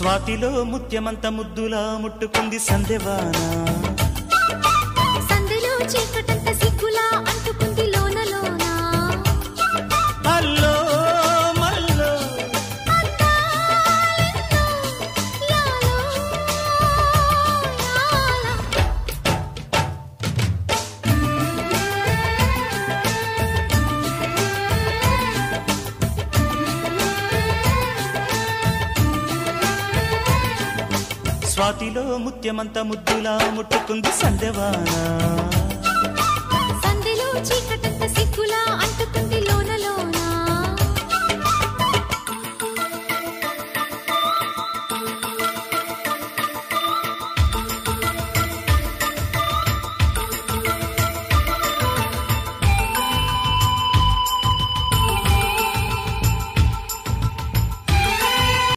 స్వాతిలో ముత్యమంత ముద్దులా ముట్టుకుంది సందెవాన సందెలో చీకటంత సిగ్గులా అంటుకుంది లోన లోన అల్లో మల్లో అందాలెన్నో యాలో యాలా స్వాతిలో ముత్యమంత ముద్దులా ముట్టుకుంది సందెవాన సందెలో చీకటంత సిగ్గులా అంటుకుంది